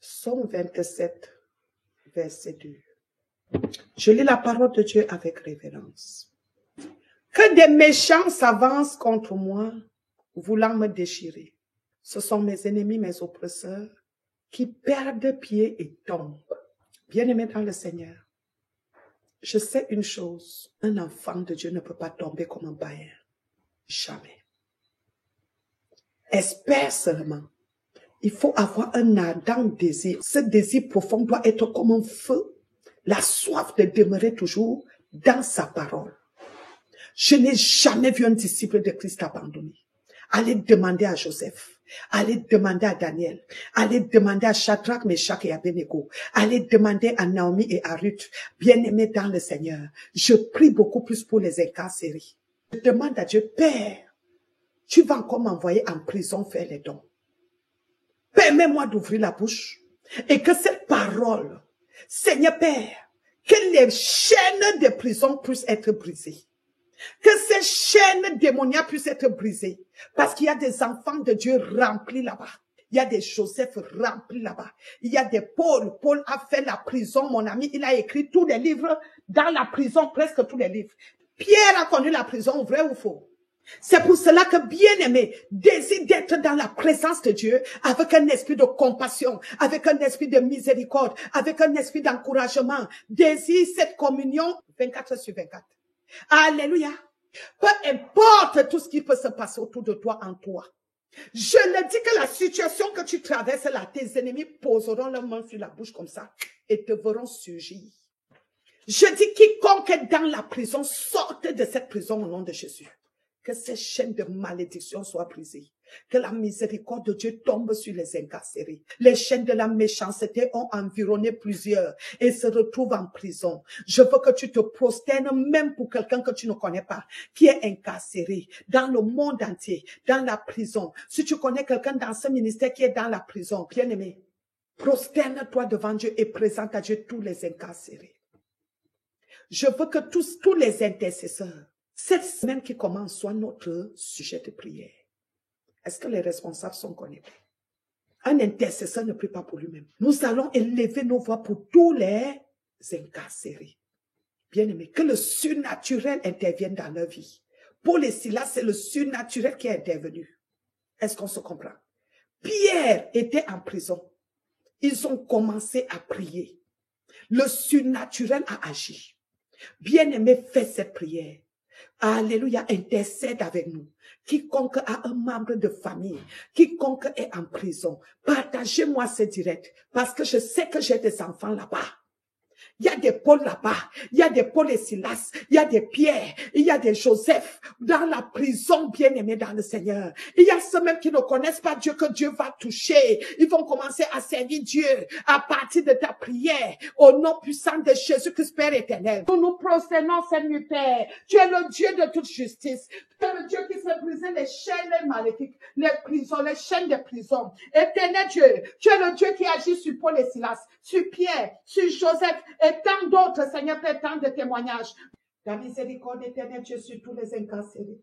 Psaume 27, verset 2. Je lis la parole de Dieu avec révérence. Que des méchants s'avancent contre moi, voulant me déchirer. Ce sont mes ennemis, mes oppresseurs, qui perdent pied et tombent. Bien-aimés dans le Seigneur, je sais une chose, un enfant de Dieu ne peut pas tomber comme un païen. Jamais. Espère seulement. Il faut avoir un ardent désir. Ce désir profond doit être comme un feu. La soif de demeurer toujours dans sa parole. Je n'ai jamais vu un disciple de Christ abandonné. Allez demander à Joseph. Allez demander à Daniel. Allez demander à Shadrach, Meshach et Abednego. Allez demander à Naomi et à Ruth. Bien-aimés dans le Seigneur, je prie beaucoup plus pour les incarcérés. Je demande à Dieu, Père, tu vas encore m'envoyer en prison faire les dons. Permets-moi d'ouvrir la bouche et que cette parole, Seigneur Père, que les chaînes de prison puissent être brisées. Que ces chaînes démoniaques puissent être brisées. Parce qu'il y a des enfants de Dieu remplis là-bas. Il y a des Joseph remplis là-bas. Il y a des Paul. Paul a fait la prison, mon ami. Il a écrit tous les livres dans la prison, presque tous les livres. Pierre a connu la prison, vrai ou faux? C'est pour cela que, bien-aimé, désire d'être dans la présence de Dieu avec un esprit de compassion, avec un esprit de miséricorde, avec un esprit d'encouragement. Désire cette communion 24/24. Alléluia. Peu importe tout ce qui peut se passer autour de toi, en toi. Je le dis que la situation que tu traverses là, tes ennemis poseront leurs mains sur la bouche comme ça et te verront surgir. Je dis quiconque est dans la prison, sorte de cette prison au nom de Jésus. Que ces chaînes de malédiction soient brisées. Que la miséricorde de Dieu tombe sur les incarcérés. Les chaînes de la méchanceté ont environné plusieurs et se retrouvent en prison. Je veux que tu te prosternes même pour quelqu'un que tu ne connais pas, qui est incarcéré dans le monde entier, dans la prison. Si tu connais quelqu'un dans ce ministère qui est dans la prison, bien-aimé, prosterne-toi devant Dieu et présente à Dieu tous les incarcérés. Je veux que tous les intercesseurs, cette semaine qui commence, soit notre sujet de prière. Est-ce que les responsables sont connectés? Un intercesseur ne prie pas pour lui-même. Nous allons élever nos voix pour tous les incarcérés. Bien-aimés, que le surnaturel intervienne dans leur vie. Pour les Silas, c'est le surnaturel qui est intervenu. Est-ce qu'on se comprend? Pierre était en prison. Ils ont commencé à prier. Le surnaturel a agi. Bien-aimé, fais cette prière. Alléluia, intercède avec nous. Quiconque a un membre de famille, quiconque est en prison, partagez-moi ce direct parce que je sais que j'ai des enfants là-bas. Il y a des Paul là-bas, il y a des Paul et Silas, il y a des Pierre, il y a des Joseph dans la prison, bien-aimés dans le Seigneur. Il y a ceux même qui ne connaissent pas Dieu, que Dieu va toucher. Ils vont commencer à servir Dieu à partir de ta prière, au nom puissant de Jésus-Christ, Père éternel. Nous nous prosternons, Seigneur Père. Tu es le Dieu de toute justice. Tu es le Dieu qui fait briser les chaînes maléfiques, les prisons, les chaînes de prison. Éternel Dieu, tu es le Dieu qui agit sur Paul et Silas, sur Pierre, sur Joseph, et tant d'autres, Seigneur Père, tant de témoignages. Ta miséricorde éternelle, Dieu, sur tous les incarcérés.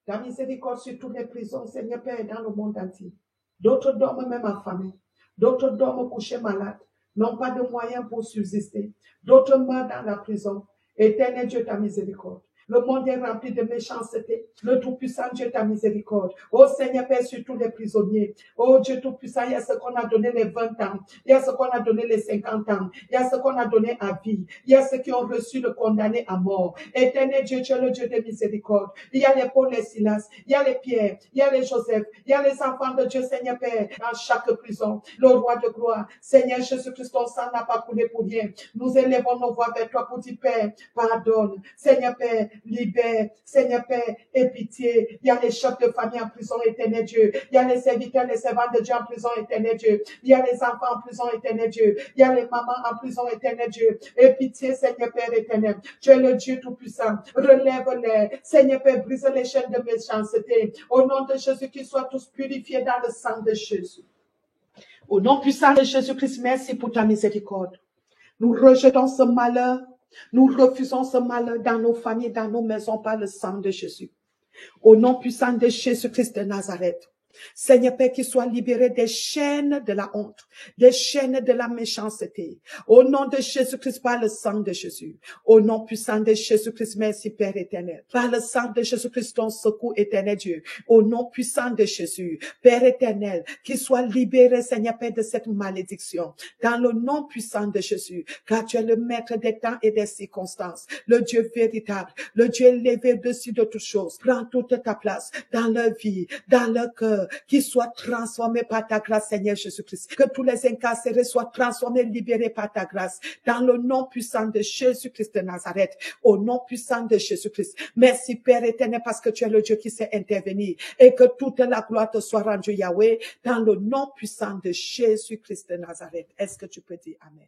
Ta miséricorde sur toutes les prisons, Seigneur Père, dans le monde entier. D'autres dorment même affamés. D'autres dorment couchés malades, n'ont pas de moyens pour subsister. D'autres meurent dans la prison. Éternel Dieu, ta miséricorde. Le monde est rempli de méchanceté. Le Tout-Puissant Dieu, ta miséricorde. Oh Seigneur Père, sur tous les prisonniers. Oh Dieu Tout-Puissant, il y a ce qu'on a donné les 20 ans. Il y a ce qu'on a donné les 50 ans. Il y a ce qu'on a donné à vie. Il y a ceux qui ont reçu le condamné à mort. Éternel Dieu, tu es le Dieu de miséricorde. Il y a les Paul, les Silas. Il y a les Pierre. Il y a les Joseph. Il y a les enfants de Dieu, Seigneur Père, dans chaque prison. Le roi de gloire. Seigneur Jésus-Christ, ton sang n'a pas coulé pour rien. Nous élevons nos voix vers toi pour dire, Père, pardonne. Seigneur Père, libère, Seigneur Père, aie pitié. Il y a les chefs de famille en prison, éternel Dieu. Il y a les serviteurs, les servantes de Dieu en prison, éternel Dieu. Il y a les enfants en prison, éternel Dieu. Il y a les mamans en prison, éternel Dieu. Aie pitié, Seigneur Père éternel. Tu es le Dieu tout-puissant. Relève-les. Seigneur Père, brise les chaînes de méchanceté. Au nom de Jésus, qu'ils soient tous purifiés dans le sang de Jésus. Au nom puissant de Jésus-Christ, merci pour ta miséricorde. Nous rejetons ce malheur. Nous refusons ce malheur dans nos familles, dans nos maisons par le sang de Jésus. Au nom puissant de Jésus-Christ de Nazareth. Seigneur Père, qu'ils soient libérés des chaînes de la honte, des chaînes de la méchanceté. Au nom de Jésus-Christ, par le sang de Jésus. Au nom puissant de Jésus-Christ, merci Père éternel. Par le sang de Jésus-Christ, ton secours éternel Dieu. Au nom puissant de Jésus, Père éternel, qu'ils soient libérés, Seigneur Père, de cette malédiction. Dans le nom puissant de Jésus, car tu es le maître des temps et des circonstances, le Dieu véritable, le Dieu élevé au-dessus de toutes choses. Prends toute ta place dans leur vie, dans leur cœur, qu'ils soient transformés par ta grâce, Seigneur Jésus-Christ. Que tous les incarcérés soient transformés, libérés par ta grâce. Dans le nom puissant de Jésus-Christ de Nazareth, au nom puissant de Jésus-Christ. Merci Père éternel parce que tu es le Dieu qui sait intervenir et que toute la gloire te soit rendue, Yahweh, dans le nom puissant de Jésus-Christ de Nazareth. Est-ce que tu peux dire Amen?